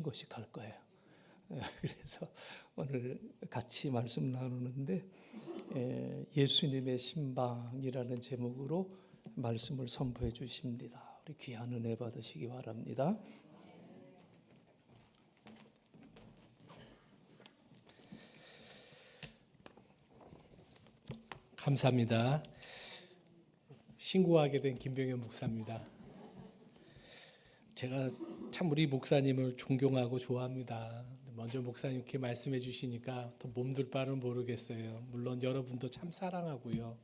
곳이 갈 거예요. 그래서 오늘 같이 말씀 나누는데 예수님의 신방이라는 제목으로 말씀을 선포해 주십니다. 우리 귀한 은혜 받으시기 바랍니다. 감사합니다. 신고하게 된 김병현 목사입니다. 제가 참 우리 목사님을 존경하고 좋아합니다. 먼저 목사님께 말씀해 주시니까 더 몸둘 바를 모르겠어요. 물론 여러분도 참 사랑하고요.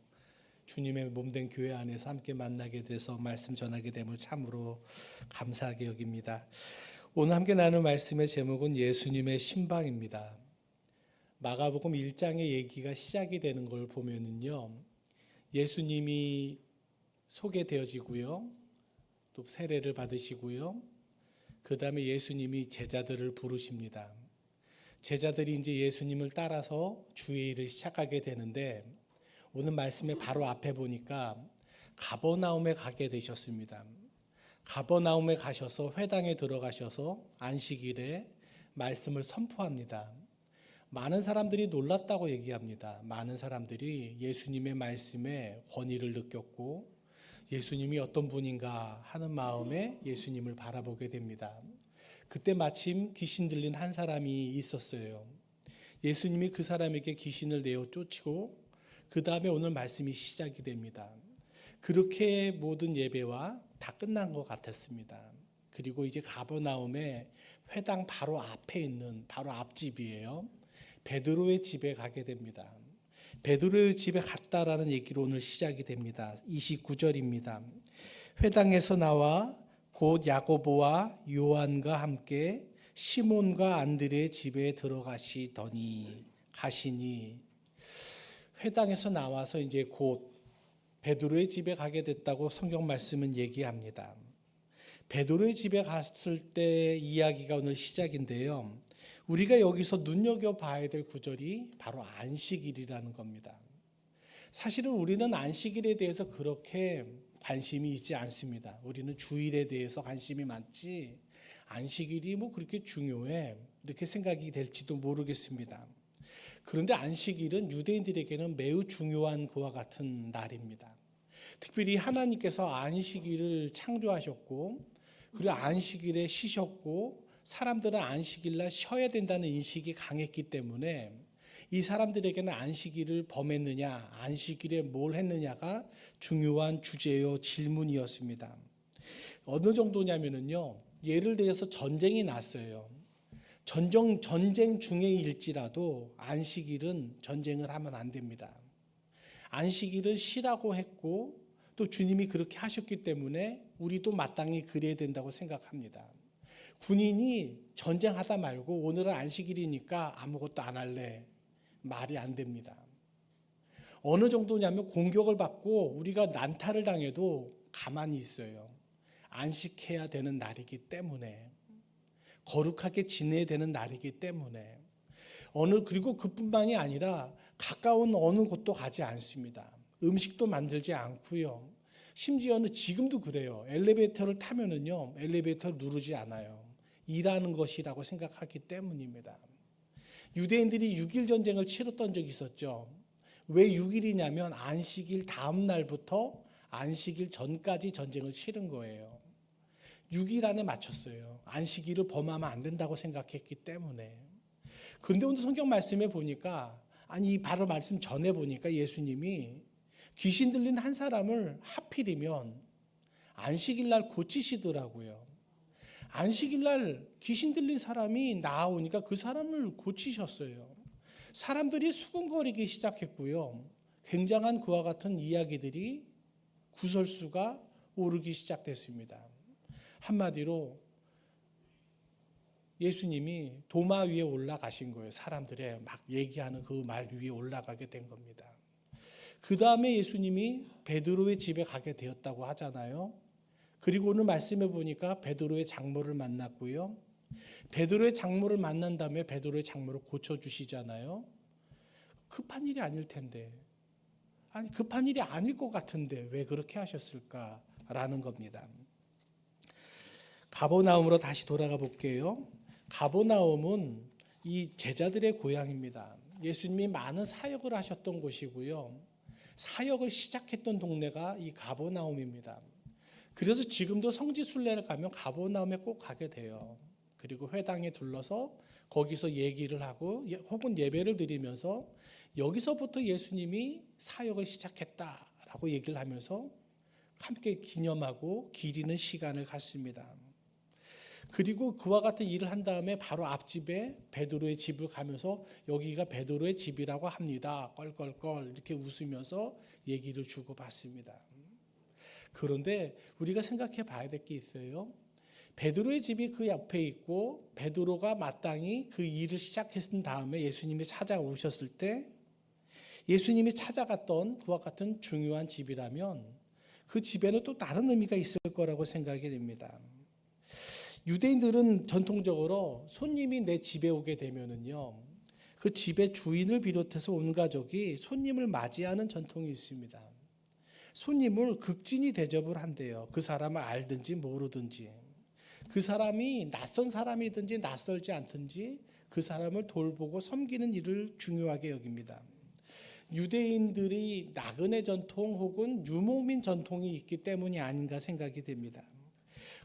주님의 몸된 교회 안에서 함께 만나게 돼서 말씀 전하게 됨을 참으로 감사하게 여깁니다. 오늘 함께 나눈 말씀의 제목은 예수님의 신방입니다. 마가복음 1장의 얘기가 시작이 되는 걸 보면은요, 예수님이 소개되어지고요, 또 세례를 받으시고요, 그 다음에 예수님이 제자들을 부르십니다. 제자들이 이제 예수님을 따라서 주의 일을 시작하게 되는데, 오늘 말씀의 바로 앞에 보니까 가버나움에 가게 되셨습니다. 가버나움에 가셔서 회당에 들어가셔서 안식일에 말씀을 선포합니다. 많은 사람들이 놀랐다고 얘기합니다. 많은 사람들이 예수님의 말씀에 권위를 느꼈고 예수님이 어떤 분인가 하는 마음에 예수님을 바라보게 됩니다. 그때 마침 귀신 들린 한 사람이 있었어요. 예수님이 그 사람에게 귀신을 내어 쫓고 그 다음에 오늘 말씀이 시작이 됩니다. 그렇게 모든 예배와 다 끝난 것 같았습니다. 그리고 이제 가버나움에 회당 바로 앞에 있는 바로 앞집이에요. 베드로의 집에 가게 됩니다. 베드로의 집에 갔다라는 얘기로 오늘 시작이 됩니다. 29절입니다. 회당에서 나와 곧 야고보와 요한과 함께 시몬과 안드레의 집에 가시니 회당에서 나와서 이제 곧 베드로의 집에 가게 됐다고 성경 말씀은 얘기합니다. 베드로의 집에 갔을 때 이야기가 오늘 시작인데요. 우리가 여기서 눈여겨봐야 될 구절이 바로 안식일이라는 겁니다. 사실은 우리는 안식일에 대해서 그렇게 관심이 있지 않습니다. 우리는 주일에 대해서 관심이 많지 안식일이 뭐 그렇게 중요해 이렇게 생각이 될지도 모르겠습니다. 그런데 안식일은 유대인들에게는 매우 중요한 그와 같은 날입니다. 특별히 하나님께서 안식일을 창조하셨고 그리고 안식일에 쉬셨고 사람들은 안식일날 쉬어야 된다는 인식이 강했기 때문에 이 사람들에게는 안식일을 범했느냐, 안식일에 뭘 했느냐가 중요한 주제요 질문이었습니다. 어느 정도냐면요, 예를 들어서 전쟁이 났어요. 전쟁 중에일지라도 안식일은 전쟁을 하면 안 됩니다. 안식일은 쉬라고 했고 또 주님이 그렇게 하셨기 때문에 우리도 마땅히 그래야 된다고 생각합니다. 군인이 전쟁하다 말고 오늘은 안식일이니까 아무것도 안 할래. 말이 안 됩니다. 어느 정도냐면 공격을 받고 우리가 난타를 당해도 가만히 있어요. 안식해야 되는 날이기 때문에. 거룩하게 지내야 되는 날이기 때문에. 그리고 그뿐만이 아니라 가까운 어느 곳도 가지 않습니다. 음식도 만들지 않고요. 심지어는 지금도 그래요. 엘리베이터를 타면은요, 엘리베이터를 누르지 않아요. 일하는 것이라고 생각하기 때문입니다. 유대인들이 6일 전쟁을 치렀던 적이 있었죠. 왜 6일이냐면 안식일 다음 날부터 안식일 전까지 전쟁을 치른 거예요. 6일 안에 맞췄어요. 안식일을 범하면 안 된다고 생각했기 때문에. 그런데 오늘 성경 말씀에 보니까 이 바로 말씀 전에 보니까 예수님이 귀신 들린 한 사람을 하필이면 안식일 날 고치시더라고요. 안식일 날 귀신 들린 사람이 나오니까 그 사람을 고치셨어요. 사람들이 수군거리기 시작했고요. 굉장한 그와 같은 이야기들이 구설수가 오르기 시작됐습니다. 한마디로 예수님이 도마 위에 올라가신 거예요. 사람들의 막 얘기하는 그 말 위에 올라가게 된 겁니다. 그 다음에 예수님이 베드로의 집에 가게 되었다고 하잖아요. 그리고 오늘 말씀해 보니까 베드로의 장모를 만났고요. 베드로의 장모를 만난 다음에 베드로의 장모를 고쳐주시잖아요. 급한 일이 아닐 텐데. 급한 일이 아닐 것 같은데 왜 그렇게 하셨을까라는 겁니다. 가버나움으로 다시 돌아가 볼게요. 가버나움은 이 제자들의 고향입니다. 예수님이 많은 사역을 하셨던 곳이고요. 사역을 시작했던 동네가 이 가버나움입니다. 그래서 지금도 성지순례를 가면 가버나움에 꼭 가게 돼요. 그리고 회당에 둘러서 거기서 얘기를 하고 혹은 예배를 드리면서 여기서부터 예수님이 사역을 시작했다라고 얘기를 하면서 함께 기념하고 기리는 시간을 갖습니다. 그리고 그와 같은 일을 한 다음에 바로 앞집에 베드로의 집을 가면서 여기가 베드로의 집이라고 합니다. 껄껄껄 이렇게 웃으면서 얘기를 주고받습니다. 그런데 우리가 생각해 봐야 될 게 있어요. 베드로의 집이 그 옆에 있고 베드로가 마땅히 그 일을 시작했은 다음에 예수님이 찾아오셨을 때 예수님이 찾아갔던 그와 같은 중요한 집이라면 그 집에는 또 다른 의미가 있을 거라고 생각이 됩니다. 유대인들은 전통적으로 손님이 내 집에 오게 되면은요, 그 집의 주인을 비롯해서 온 가족이 손님을 맞이하는 전통이 있습니다. 손님을 극진히 대접을 한대요. 그 사람을 알든지 모르든지, 그 사람이 낯선 사람이든지 낯설지 않든지 그 사람을 돌보고 섬기는 일을 중요하게 여깁니다. 유대인들이 나그네 전통 혹은 유목민 전통이 있기 때문이 아닌가 생각이 됩니다.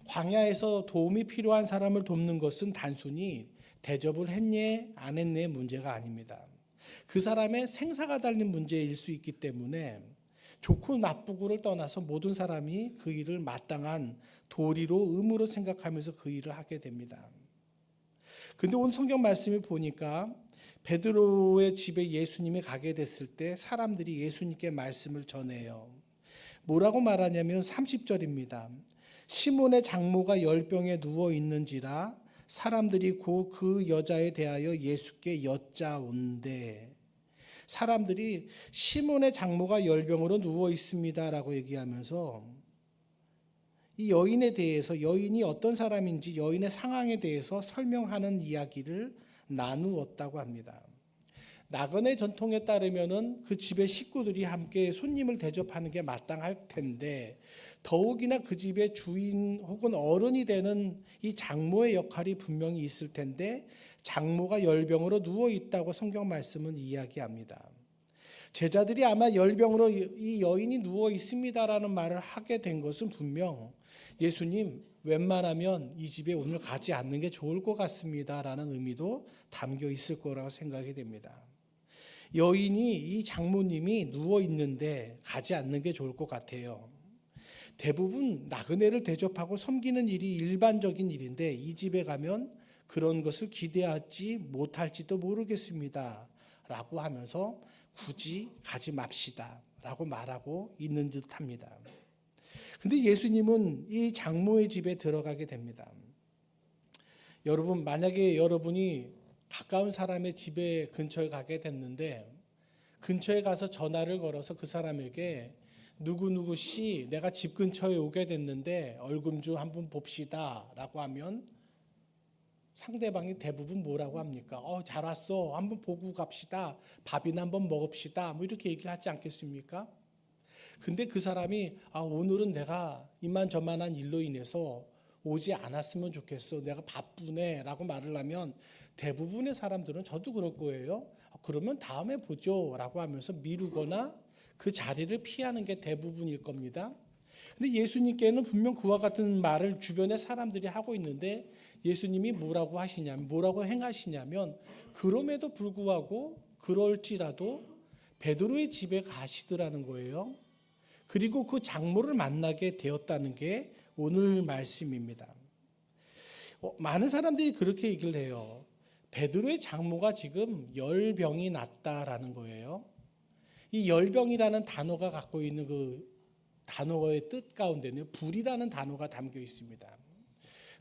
광야에서 도움이 필요한 사람을 돕는 것은 단순히 대접을 했네 안 했네의 문제가 아닙니다. 그 사람의 생사가 달린 문제일 수 있기 때문에 좋고 나쁘고를 떠나서 모든 사람이 그 일을 마땅한 도리로 의무로 생각하면서 그 일을 하게 됩니다. 근데 오늘 성경 말씀을 보니까 베드로의 집에 예수님이 가게 됐을 때 사람들이 예수님께 말씀을 전해요. 뭐라고 말하냐면 30절입니다. 시몬의 장모가 열병에 누워 있는지라 사람들이 곧 그 여자에 대하여 예수께 여짜온대. 사람들이 시몬의 장모가 열병으로 누워 있습니다라고 얘기하면서 이 여인에 대해서 여인이 어떤 사람인지 여인의 상황에 대해서 설명하는 이야기를 나누었다고 합니다. 나그네 전통에 따르면은 그 집의 식구들이 함께 손님을 대접하는 게 마땅할 텐데 더욱이나 그 집의 주인 혹은 어른이 되는 이 장모의 역할이 분명히 있을 텐데 장모가 열병으로 누워 있다고 성경 말씀은 이야기합니다. 제자들이 아마 열병으로 이 여인이 누워 있습니다라는 말을 하게 된 것은 분명 예수님 웬만하면 이 집에 오늘 가지 않는 게 좋을 것 같습니다라는 의미도 담겨 있을 거라고 생각이 됩니다. 여인이 이 장모님이 누워 있는데 가지 않는 게 좋을 것 같아요. 대부분 나그네를 대접하고 섬기는 일이 일반적인 일인데 이 집에 가면 그런 것을 기대하지 못할지도 모르겠습니다. 라고 하면서 굳이 가지 맙시다. 라고 말하고 있는 듯합니다. 근데 예수님은 이 장모의 집에 들어가게 됩니다. 여러분, 만약에 여러분이 가까운 사람의 집에 근처에 가게 됐는데 근처에 가서 전화를 걸어서 그 사람에게 누구누구 씨 내가 집 근처에 오게 됐는데 얼굴 좀 한번 봅시다 라고 하면 상대방이 대부분 뭐라고 합니까? 잘 왔어. 한번 보고 갑시다. 밥이나 한번 먹읍시다. 뭐 이렇게 얘기하지 않겠습니까? 근데 그 사람이 오늘은 내가 이만저만한 일로 인해서 오지 않았으면 좋겠어. 내가 바쁘네 라고 말을 하면 대부분의 사람들은 저도 그럴 거예요. 그러면 다음에 보죠 라고 하면서 미루거나 그 자리를 피하는 게 대부분일 겁니다. 근데 예수님께는 분명 그와 같은 말을 주변의 사람들이 하고 있는데 예수님이 뭐라고 하시냐면 뭐라고 행하시냐면 그럼에도 불구하고 그럴지라도 베드로의 집에 가시더라는 거예요. 그리고 그 장모를 만나게 되었다는 게 오늘 말씀입니다. 많은 사람들이 그렇게 얘기를 해요. 베드로의 장모가 지금 열병이 났다라는 거예요. 이 열병이라는 단어가 갖고 있는 그 단어의 뜻 가운데는 불이라는 단어가 담겨 있습니다.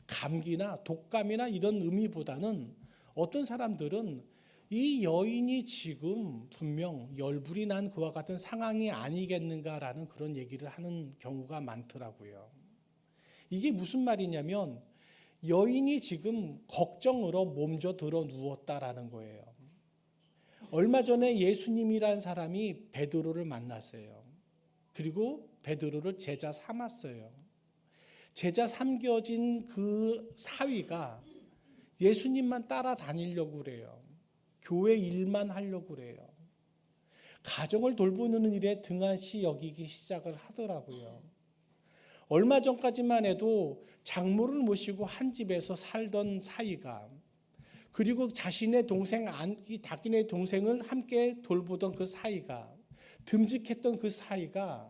감기나 독감이나 이런 의미보다는 어떤 사람들은 이 여인이 지금 분명 열불이 난 그와 같은 상황이 아니겠는가라는 그런 얘기를 하는 경우가 많더라고요. 이게 무슨 말이냐면 여인이 지금 걱정으로 몸져들어 누웠다라는 거예요. 얼마 전에 예수님이란 사람이 베드로를 만났어요. 그리고 베드로를 제자 삼았어요. 제자 삼겨진 그 사위가 예수님만 따라다니려고 그래요. 교회 일만 하려고 그래요. 가정을 돌보는 일에 등한시 여기기 시작을 하더라고요. 얼마 전까지만 해도 장모를 모시고 한 집에서 살던 사이가, 그리고 자신의 자기네 동생을 함께 돌보던 그 사이가, 듬직했던 그 사이가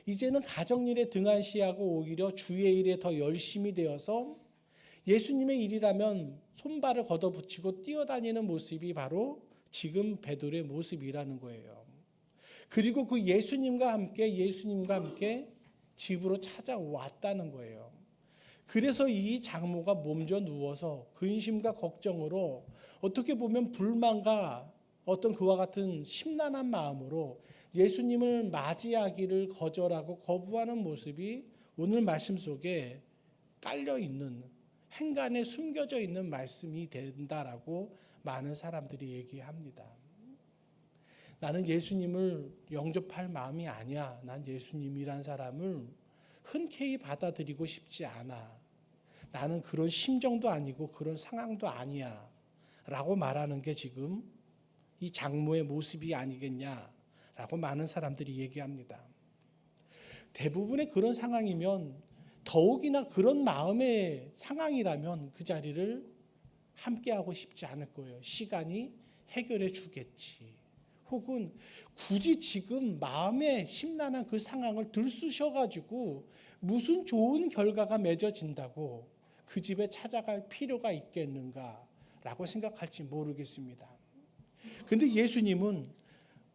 이제는 가정일에 등한시하고 오히려 주의 일에 더 열심히 되어서 예수님의 일이라면 손발을 걷어붙이고 뛰어다니는 모습이 바로 지금 베드로의 모습이라는 거예요. 그리고 그 예수님과 함께 집으로 찾아왔다는 거예요. 그래서 이 장모가 몸져 누워서 근심과 걱정으로, 어떻게 보면 불만과 어떤 그와 같은 심란한 마음으로 예수님을 맞이하기를 거절하고 거부하는 모습이 오늘 말씀 속에 깔려 있는, 행간에 숨겨져 있는 말씀이 된다라고 많은 사람들이 얘기합니다. 나는 예수님을 영접할 마음이 아니야. 난 예수님이란 사람을 흔쾌히 받아들이고 싶지 않아. 나는 그런 심정도 아니고 그런 상황도 아니야. 라고 말하는 게 지금 이 장모의 모습이 아니겠냐라고 많은 사람들이 얘기합니다. 대부분의 그런 상황이면, 더욱이나 그런 마음의 상황이라면 그 자리를 함께하고 싶지 않을 거예요. 시간이 해결해 주겠지. 혹은 굳이 지금 마음에 심란한 그 상황을 들쑤셔가지고 무슨 좋은 결과가 맺어진다고 그 집에 찾아갈 필요가 있겠는가라고 생각할지 모르겠습니다. 그런데 예수님은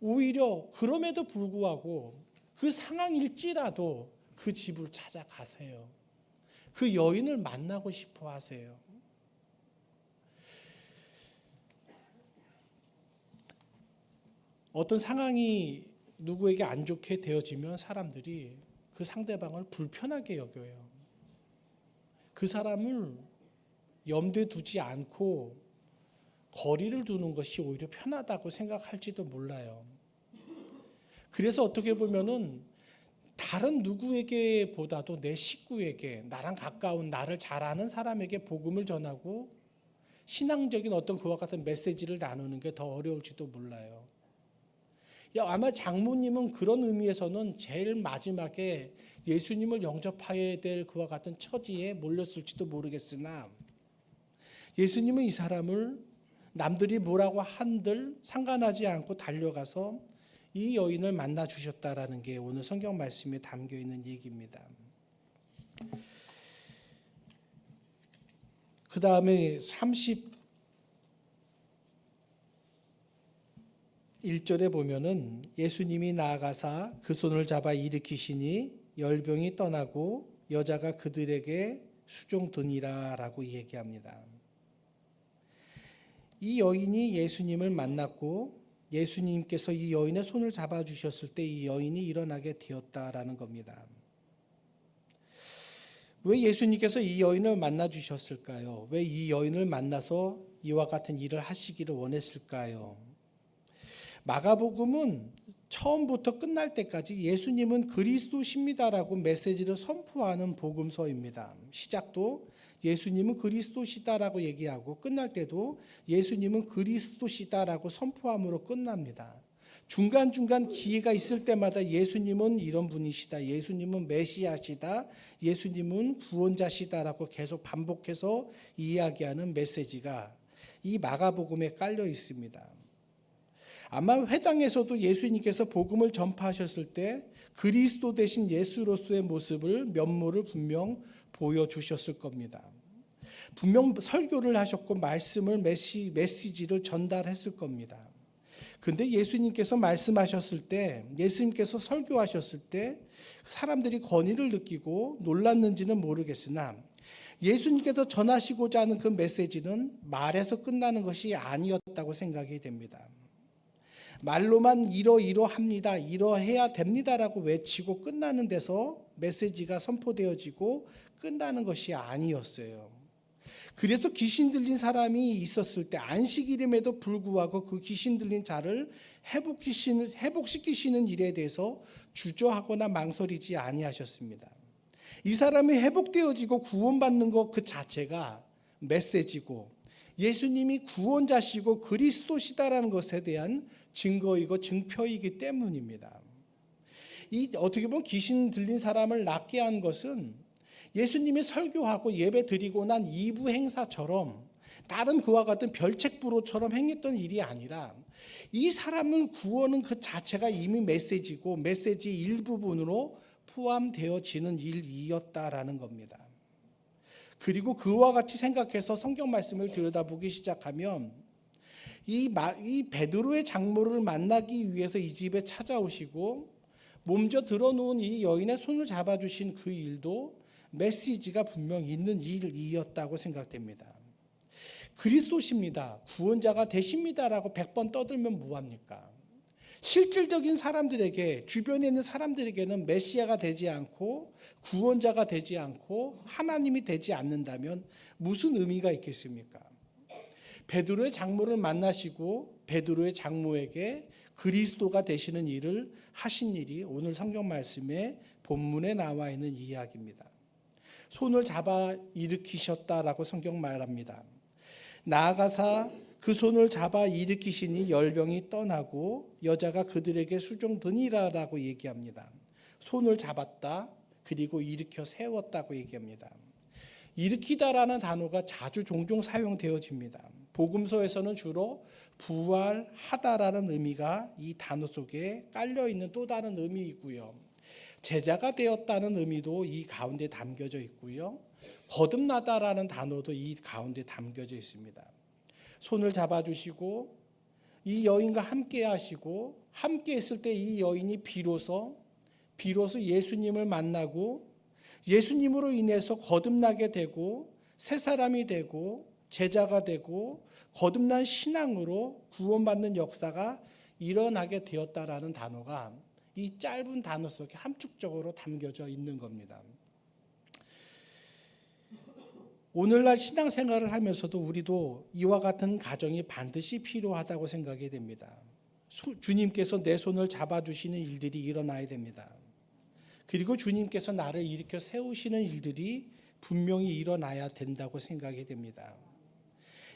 오히려 그럼에도 불구하고 그 상황일지라도 그 집을 찾아가세요. 그 여인을 만나고 싶어 하세요. 어떤 상황이 누구에게 안 좋게 되어지면 사람들이 그 상대방을 불편하게 여겨요. 그 사람을 염두에 두지 않고 거리를 두는 것이 오히려 편하다고 생각할지도 몰라요. 그래서 어떻게 보면은 다른 누구에게 보다도 내 식구에게, 나랑 가까운, 나를 잘 아는 사람에게 복음을 전하고 신앙적인 어떤 그와 같은 메시지를 나누는 게 더 어려울지도 몰라요. 아마 장모님은 그런 의미에서는 제일 마지막에 예수님을 영접해야 될 그와 같은 처지에 몰렸을지도 모르겠으나, 예수님은 이 사람을 남들이 뭐라고 한들 상관하지 않고 달려가서 이 여인을 만나 주셨다라는 게 오늘 성경 말씀에 담겨 있는 얘기입니다. 그 다음에 31절에 보면은 예수님이 나아가사 그 손을 잡아 일으키시니 열병이 떠나고 여자가 그들에게 수종드니라라고 얘기합니다. 이 여인이 예수님을 만났고 예수님께서 이 여인의 손을 잡아주셨을 때 이 여인이 일어나게 되었다라는 겁니다. 왜 예수님께서 이 여인을 만나주셨을까요? 왜 이 여인을 만나서 이와 같은 일을 하시기를 원했을까요? 마가복음은 처음부터 끝날 때까지 예수님은 그리스도십니다라고 메시지를 선포하는 복음서입니다. 시작도 예수님은 그리스도시다라고 얘기하고 끝날 때도 예수님은 그리스도시다라고 선포함으로 끝납니다. 중간중간 기회가 있을 때마다 예수님은 이런 분이시다, 예수님은 메시아시다, 예수님은 구원자시다라고 계속 반복해서 이야기하는 메시지가 이 마가복음에 깔려 있습니다. 아마 회당에서도 예수님께서 복음을 전파하셨을 때 그리스도 대신 예수로서의 모습을, 면모를 분명 보여주셨을 겁니다. 분명 설교를 하셨고 말씀을, 메시지를 전달했을 겁니다. 그런데 예수님께서 말씀하셨을 때, 예수님께서 설교하셨을 때 사람들이 권위를 느끼고 놀랐는지는 모르겠으나 예수님께서 전하시고자 하는 그 메시지는 말에서 끝나는 것이 아니었다고 생각이 됩니다. 말로만 이러이러합니다, 이러해야 됩니다라고 외치고 끝나는 데서 메시지가 선포되어지고 끝나는 것이 아니었어요. 그래서 귀신 들린 사람이 있었을 때 안식일임에도 불구하고 그 귀신 들린 자를 회복시키시는 일에 대해서 주저하거나 망설이지 아니하셨습니다. 이 사람이 회복되어지고 구원받는 것 그 자체가 메시지고, 예수님이 구원자시고 그리스도시다라는 것에 대한 증거이고 증표이기 때문입니다. 이 어떻게 보면 귀신 들린 사람을 낫게 한 것은 예수님이 설교하고 예배 드리고 난 2부 행사처럼 다른 그와 같은 별책부로처럼 행했던 일이 아니라 이 사람은 구원은 그 자체가 이미 메시지고 메시지 일부분으로 포함되어지는 일이었다라는 겁니다. 그리고 그와 같이 생각해서 성경 말씀을 들여다보기 시작하면 이 베드로의 장모를 만나기 위해서 이 집에 찾아오시고 몸져 들어놓은 이 여인의 손을 잡아주신 그 일도 메시지가 분명 있는 일이었다고 생각됩니다. 그리스도십니다. 구원자가 되십니다라고 100번 떠들면 뭐합니까? 실질적인 사람들에게, 주변에 있는 사람들에게는 메시아가 되지 않고 구원자가 되지 않고 하나님이 되지 않는다면 무슨 의미가 있겠습니까? 베드로의 장모를 만나시고 베드로의 장모에게 그리스도가 되시는 일을 하신 일이 오늘 성경 말씀의 본문에 나와 있는 이야기입니다. 손을 잡아 일으키셨다라고 성경 말합니다. 나아가사 그 손을 잡아 일으키시니 열병이 떠나고 여자가 그들에게 수종드니라라고 얘기합니다. 손을 잡았다, 그리고 일으켜 세웠다고 얘기합니다. 일으키다라는 단어가 자주 종종 사용되어집니다. 복음서에서는 주로 부활하다라는 의미가 이 단어 속에 깔려있는 또 다른 의미이고요. 제자가 되었다는 의미도 이 가운데 담겨져 있고요. 거듭나다라는 단어도 이 가운데 담겨져 있습니다. 손을 잡아주시고 이 여인과 함께 하시고 함께 했을 때 이 여인이 비로소 예수님을 만나고 예수님으로 인해서 거듭나게 되고 새 사람이 되고 제자가 되고 거듭난 신앙으로 구원받는 역사가 일어나게 되었다라는 단어가 이 짧은 단어 속에 함축적으로 담겨져 있는 겁니다. 오늘날 신앙생활을 하면서도 우리도 이와 같은 가정이 반드시 필요하다고 생각이 됩니다. 주님께서 내 손을 잡아주시는 일들이 일어나야 됩니다. 그리고 주님께서 나를 일으켜 세우시는 일들이 분명히 일어나야 된다고 생각이 됩니다.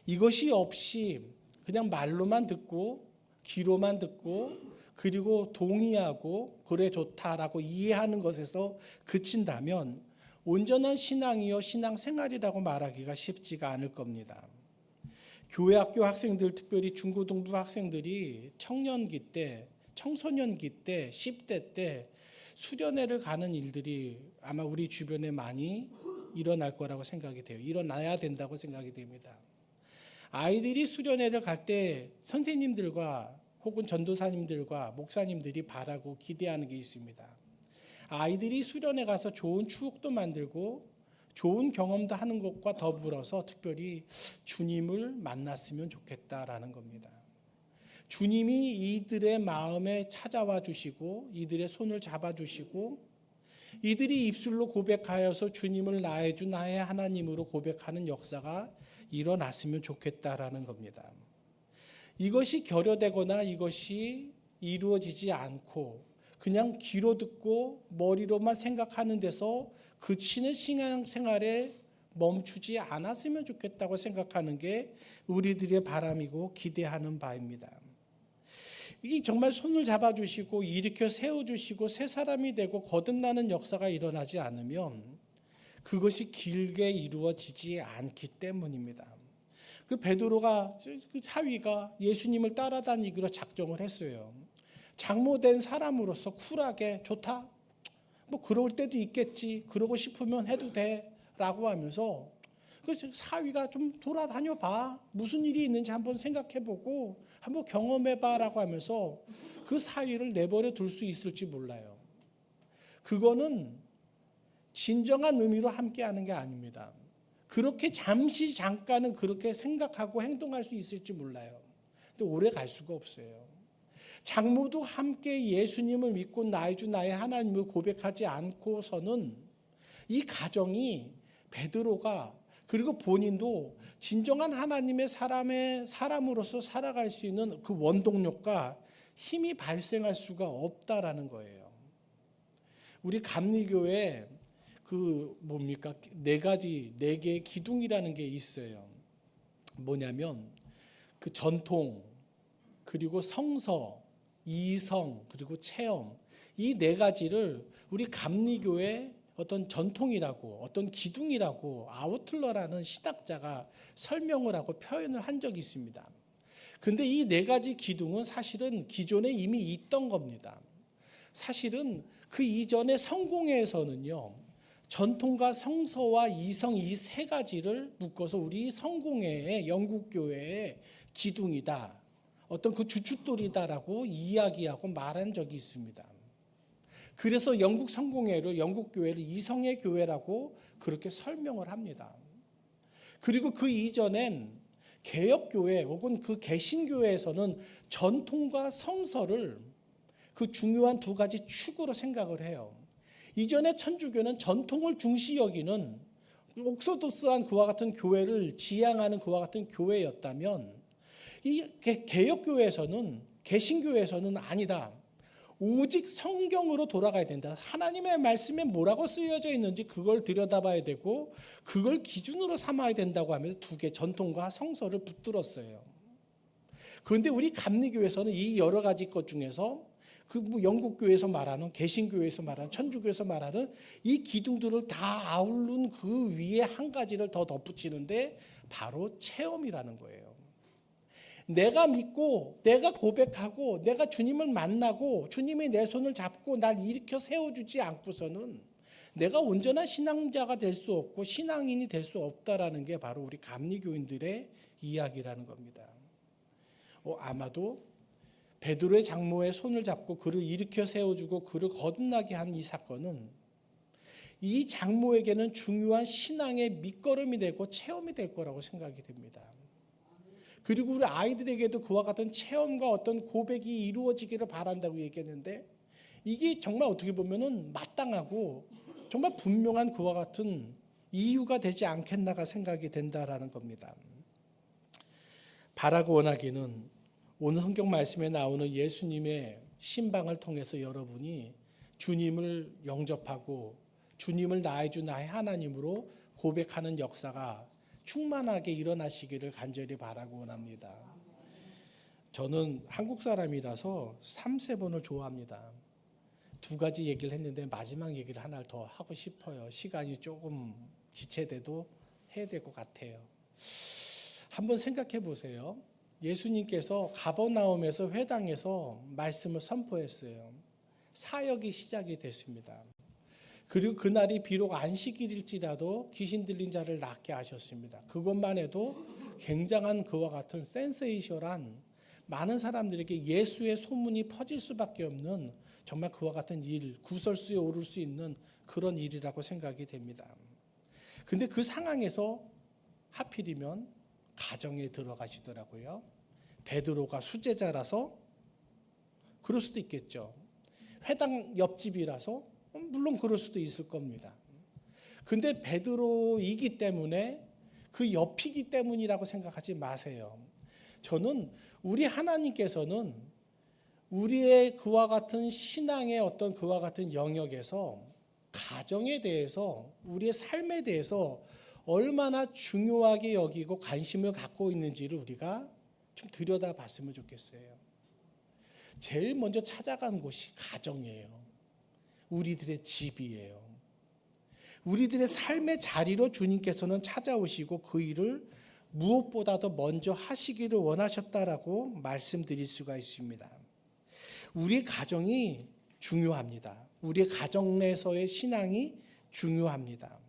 이것이 없이 그냥 말로만 듣고 귀로만 듣고 그리고 동의하고 그래 좋다라고 이해하는 것에서 그친다면 온전한 신앙이요 신앙생활이라고 말하기가 쉽지가 않을 겁니다. 교회 학교 학생들, 특별히 중고등부 학생들이 청년기 때, 청소년기 때, 10대 때 수련회를 가는 일들이 아마 우리 주변에 많이 일어날 거라고 생각이 돼요. 일어나야 된다고 생각이 됩니다. 아이들이 수련회를 갈 때 선생님들과 혹은 전도사님들과 목사님들이 바라고 기대하는 게 있습니다. 아이들이 수련회 가서 좋은 추억도 만들고 좋은 경험도 하는 것과 더불어서 특별히 주님을 만났으면 좋겠다라는 겁니다. 주님이 이들의 마음에 찾아와 주시고 이들의 손을 잡아 주시고 이들이 입술로 고백하여서 주님을 나의 주 나의 하나님으로 고백하는 역사가 일어났으면 좋겠다라는 겁니다. 이것이 결여되거나 이것이 이루어지지 않고 그냥 귀로 듣고 머리로만 생각하는 데서 그치는 신앙생활에 멈추지 않았으면 좋겠다고 생각하는 게 우리들의 바람이고 기대하는 바입니다. 이게 정말 손을 잡아주시고 일으켜 세워주시고 새 사람이 되고 거듭나는 역사가 일어나지 않으면 그것이 길게 이루어지지 않기 때문입니다. 그 베드로가 그 사위가 예수님을 따라다니기로 작정을 했어요. 장모된 사람으로서 쿨하게 좋다. 뭐 그럴 때도 있겠지. 그러고 싶으면 해도 돼라고 하면서 그 사위가 좀 돌아다녀 봐. 무슨 일이 있는지 한번 생각해 보고 한번 경험해 봐라고 하면서 그 사위를 내버려 둘 수 있을지 몰라요. 그거는 진정한 의미로 함께하는 게 아닙니다. 그렇게 잠깐은 그렇게 생각하고 행동할 수 있을지 몰라요. 근데 오래 갈 수가 없어요. 장모도 함께 예수님을 믿고 나의 주 나의 하나님을 고백하지 않고서는 이 가정이 베드로가 그리고 본인도 진정한 하나님의 사람으로서 살아갈 수 있는 그 원동력과 힘이 발생할 수가 없다라는 거예요. 우리 감리교회 네 개의 기둥이라는 게 있어요. 뭐냐면 그 전통, 그리고 성서, 이성, 그리고 체험, 이 네 가지를 우리 감리교의 어떤 전통이라고, 어떤 기둥이라고 아우틀러라는 신학자가 설명을 하고 표현을 한 적이 있습니다. 근데 이 네 가지 기둥은 사실은 기존에 이미 있던 겁니다. 사실은 그 이전의 성공회에서는요, 전통과 성서와 이성 이 세 가지를 묶어서 우리 성공회의 영국교회의 기둥이다, 어떤 그 주춧돌이다라고 이야기하고 말한 적이 있습니다. 그래서 영국 성공회를, 영국 교회를 이성의 교회라고 그렇게 설명을 합니다. 그리고 그 이전엔 개혁교회 혹은 그 개신교회에서는 전통과 성서를 그 중요한 두 가지 축으로 생각을 해요. 이전에 천주교는 전통을 중시 여기는 옥소도스한 그와 같은 교회를 지향하는 그와 같은 교회였다면, 이 개혁교회에서는, 개신교회에서는 아니다. 오직 성경으로 돌아가야 된다. 하나님의 말씀에 뭐라고 쓰여져 있는지 그걸 들여다봐야 되고 그걸 기준으로 삼아야 된다고 하면서 두 개, 전통과 성서를 붙들었어요. 그런데 우리 감리교에서는 이 여러 가지 것 중에서 그 영국교에서 말하는, 개신교에서 말하는, 천주교에서 말하는 이 기둥들을 다 아우른 그 위에 한 가지를 더 덧붙이는데 바로 체험이라는 거예요. 내가 믿고 내가 고백하고 내가 주님을 만나고 주님이 내 손을 잡고 날 일으켜 세워주지 않고서는 내가 온전한 신앙자가 될 수 없고 신앙인이 될 수 없다라는 게 바로 우리 감리교인들의 이야기라는 겁니다. 아마도 베드로의 장모의 손을 잡고 그를 일으켜 세워주고 그를 거듭나게 한 이 사건은 이 장모에게는 중요한 신앙의 밑거름이 되고 체험이 될 거라고 생각이 됩니다. 그리고 우리 아이들에게도 그와 같은 체험과 어떤 고백이 이루어지기를 바란다고 얘기했는데, 이게 정말 어떻게 보면은 마땅하고 정말 분명한 그와 같은 이유가 되지 않겠나가 생각이 된다라는 겁니다. 바라고 원하기는 오늘 성경 말씀에 나오는 예수님의 신방을 통해서 여러분이 주님을 영접하고 주님을 나의 주 나의 하나님으로 고백하는 역사가 충만하게 일어나시기를 간절히 바라고 원합니다. 저는 한국 사람이라서 3세번을 좋아합니다. 두 가지 얘기를 했는데 마지막 얘기를 하나 더 하고 싶어요. 시간이 조금 지체돼도 해야 될 것 같아요. 한번 생각해 보세요. 예수님께서 가버나움에서 회당에서 말씀을 선포했어요. 사역이 시작이 됐습니다. 그리고 그날이 비록 안식일일지라도 귀신 들린 자를 낫게 하셨습니다. 그것만 해도 굉장한 그와 같은 센세이션한, 많은 사람들에게 예수의 소문이 퍼질 수밖에 없는 정말 그와 같은 일, 구설수에 오를 수 있는 그런 일이라고 생각이 됩니다. 그런데 그 상황에서 하필이면 가정에 들어가시더라고요. 베드로가 수제자라서 그럴 수도 있겠죠. 회당 옆집이라서 물론 그럴 수도 있을 겁니다. 근데 베드로이기 때문에, 그 옆이기 때문이라고 생각하지 마세요. 저는 우리 하나님께서는 우리의 그와 같은 신앙의 어떤 그와 같은 영역에서 가정에 대해서, 우리의 삶에 대해서 얼마나 중요하게 여기고 관심을 갖고 있는지를 우리가 좀 들여다봤으면 좋겠어요. 제일 먼저 찾아간 곳이 가정이에요. 우리들의 집이에요. 우리들의 삶의 자리로 주님께서는 찾아오시고 그 일을 무엇보다도 먼저 하시기를 원하셨다라고 말씀드릴 수가 있습니다. 우리의 가정이 중요합니다. 우리의 가정 내에서의 신앙이 중요합니다.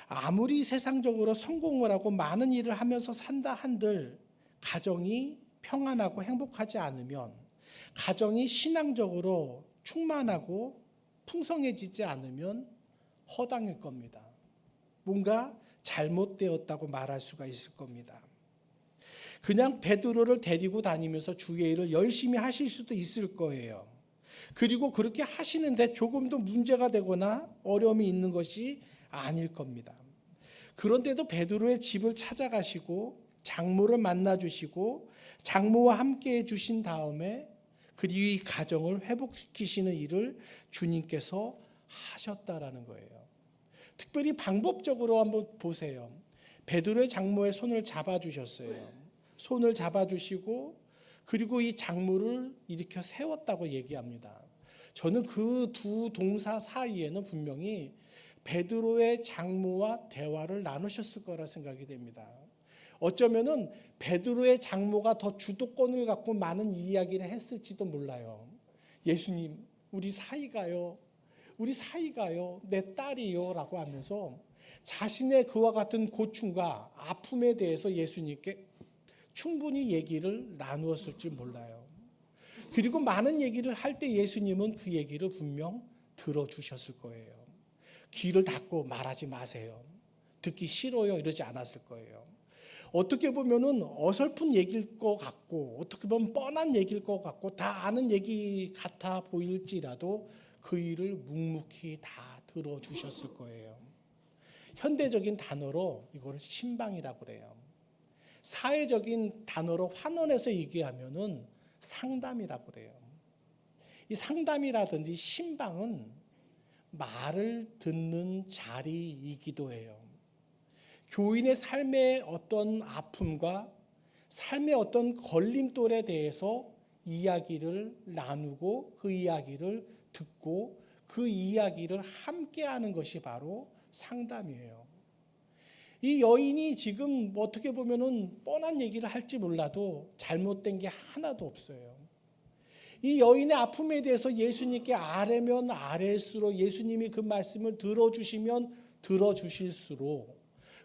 아무리 세상적으로 성공을 하고 많은 일을 하면서 산다 한들 가정이 평안하고 행복하지 않으면, 가정이 신앙적으로 충만하고 풍성해지지 않으면 허당일 겁니다. 뭔가 잘못되었다고 말할 수가 있을 겁니다. 그냥 베드로를 데리고 다니면서 주의 일을 열심히 하실 수도 있을 거예요. 그리고 그렇게 하시는데 조금도 문제가 되거나 어려움이 있는 것이 아닐 겁니다. 그런데도 베드로의 집을 찾아가시고 장모를 만나주시고 장모와 함께 해주신 다음에 그리고 이 가정을 회복시키시는 일을 주님께서 하셨다라는 거예요. 특별히 방법적으로 한번 보세요. 베드로의 장모의 손을 잡아주셨어요. 손을 잡아주시고 그리고 이 장모를 일으켜 세웠다고 얘기합니다. 저는 그 두 동사 사이에는 분명히 베드로의 장모와 대화를 나누셨을 거라 생각이 됩니다. 어쩌면은 베드로의 장모가 더 주도권을 갖고 많은 이야기를 했을지도 몰라요. 예수님, 우리 사이가요. 우리 사이가요. 내 딸이요. 라고 하면서 자신의 그와 같은 고충과 아픔에 대해서 예수님께 충분히 얘기를 나누었을지 몰라요. 그리고 많은 얘기를 할 때 예수님은 그 얘기를 분명 들어주셨을 거예요. 귀를 닫고 말하지 마세요. 듣기 싫어요. 이러지 않았을 거예요. 어떻게 보면은 어설픈 얘기일 것 같고 어떻게 보면 뻔한 얘기일 것 같고 다 아는 얘기 같아 보일지라도 그 일을 묵묵히 다 들어주셨을 거예요. 현대적인 단어로 이걸 신방이라고 그래요. 사회적인 단어로 환원해서 얘기하면은 상담이라고 그래요. 이 상담이라든지 신방은 말을 듣는 자리이기도 해요. 교인의 삶의 어떤 아픔과 삶의 어떤 걸림돌에 대해서 이야기를 나누고 그 이야기를 듣고 그 이야기를 함께하는 것이 바로 상담이에요. 이 여인이 지금 어떻게 보면은 뻔한 얘기를 할지 몰라도 잘못된 게 하나도 없어요. 이 여인의 아픔에 대해서 예수님께 아뢰면 아뢰일수록 예수님이 그 말씀을 들어주시면 들어주실수록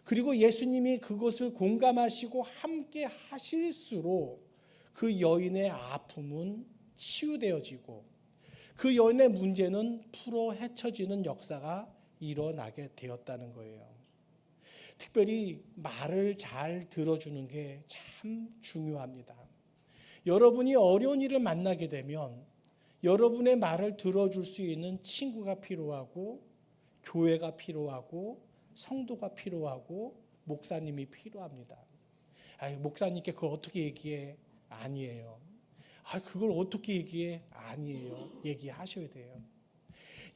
그리고 예수님이 그것을 공감하시고 함께 하실수록 그 여인의 아픔은 치유되어지고 그 여인의 문제는 풀어 헤쳐지는 역사가 일어나게 되었다는 거예요. 특별히 말을 잘 들어주는 게 참 중요합니다. 여러분이 어려운 일을 만나게 되면 여러분의 말을 들어줄 수 있는 친구가 필요하고 교회가 필요하고 성도가 필요하고 목사님이 필요합니다. 목사님께 그걸 어떻게 얘기해? 아니에요. 그걸 어떻게 얘기해? 아니에요. 얘기하셔야 돼요.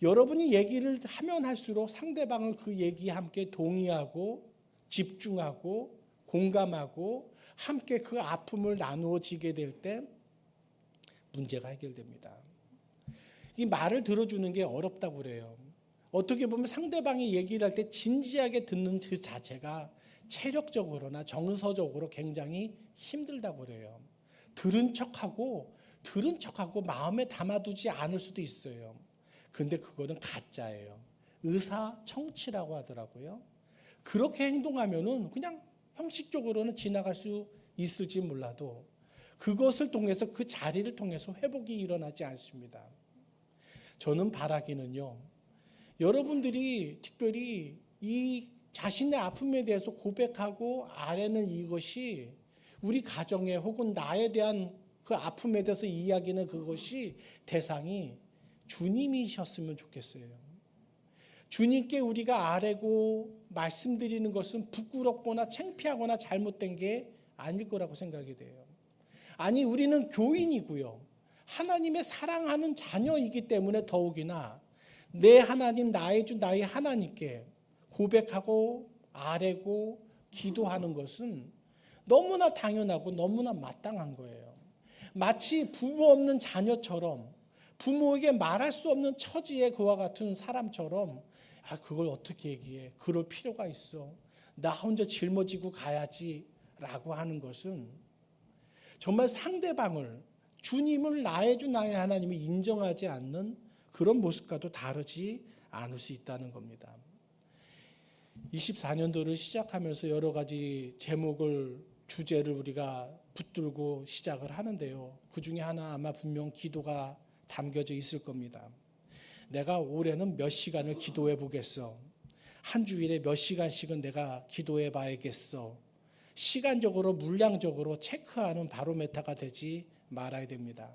여러분이 얘기를 하면 할수록 상대방은 그 얘기에 함께 동의하고 집중하고 공감하고 함께 그 아픔을 나누어지게 될 때 문제가 해결됩니다. 이 말을 들어주는 게 어렵다고 그래요. 어떻게 보면 상대방이 얘기를 할 때 진지하게 듣는 그 자체가 체력적으로나 정서적으로 굉장히 힘들다고 그래요. 들은 척하고 마음에 담아두지 않을 수도 있어요. 근데 그거는 가짜예요. 의사청취라고 하더라고요. 그렇게 행동하면은 그냥 형식적으로는 지나갈 수 있을지 몰라도 그것을 통해서 그 자리를 통해서 회복이 일어나지 않습니다. 저는 바라기는요. 여러분들이 특별히 이 자신의 아픔에 대해서 고백하고 아뢰는 이것이 우리 가정에 혹은 나에 대한 그 아픔에 대해서 이야기는 그것이 대상이 주님이셨으면 좋겠어요. 주님께 우리가 아뢰고 말씀드리는 것은 부끄럽거나 창피하거나 잘못된 게 아닐 거라고 생각이 돼요. 아니 우리는 교인이고요. 하나님의 사랑하는 자녀이기 때문에 더욱이나 내 하나님 나의 주 나의 하나님께 고백하고 아뢰고 기도하는 것은 너무나 당연하고 너무나 마땅한 거예요. 마치 부모 없는 자녀처럼 부모에게 말할 수 없는 처지의 그와 같은 사람처럼 그걸 어떻게 얘기해? 그럴 필요가 있어. 나 혼자 짊어지고 가야지 라고 하는 것은 정말 상대방을 주님을 나의 주 나의 하나님이 인정하지 않는 그런 모습과도 다르지 않을 수 있다는 겁니다. 24년도를 시작하면서 여러 가지 제목을 주제를 우리가 붙들고 시작을 하는데요. 그 중에 하나 아마 분명 기도가 담겨져 있을 겁니다. 내가 올해는 몇 시간을 기도해 보겠어. 한 주일에 몇 시간씩은 내가 기도해 봐야겠어. 시간적으로 물량적으로 체크하는 바로메타가 되지 말아야 됩니다.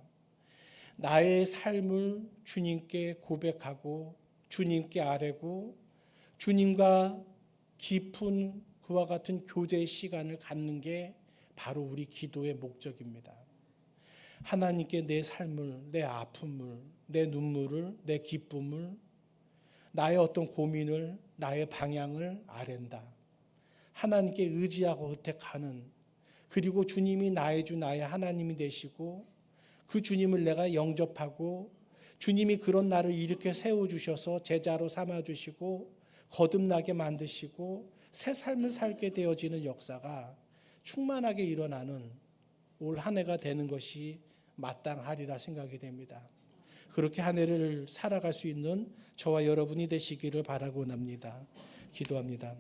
나의 삶을 주님께 고백하고 주님께 아뢰고 주님과 깊은 그와 같은 교제의 시간을 갖는 게 바로 우리 기도의 목적입니다. 하나님께 내 삶을, 내 아픔을, 내 눈물을, 내 기쁨을, 나의 어떤 고민을, 나의 방향을 아랜다. 하나님께 의지하고 의택하는, 그리고 주님이 나의 주 나의 하나님이 되시고 그 주님을 내가 영접하고 주님이 그런 나를 일으켜 세워주셔서 제자로 삼아주시고 거듭나게 만드시고 새 삶을 살게 되어지는 역사가 충만하게 일어나는 올 한 해가 되는 것이 마땅하리라 생각이 됩니다. 그렇게 한 해를 살아갈 수 있는 저와 여러분이 되시기를 바라고 납니다. 기도합니다.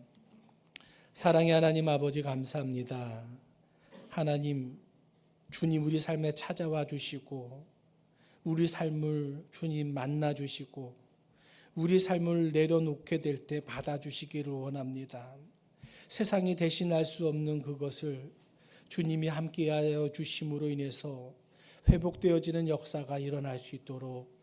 사랑의 하나님 아버지 감사합니다. 하나님, 주님 우리 삶에 찾아와 주시고 우리 삶을 주님 만나 주시고 우리 삶을 내려놓게 될 때 받아주시기를 원합니다. 세상이 대신할 수 없는 그것을 주님이 함께하여 주심으로 인해서 회복되어지는 역사가 일어날 수 있도록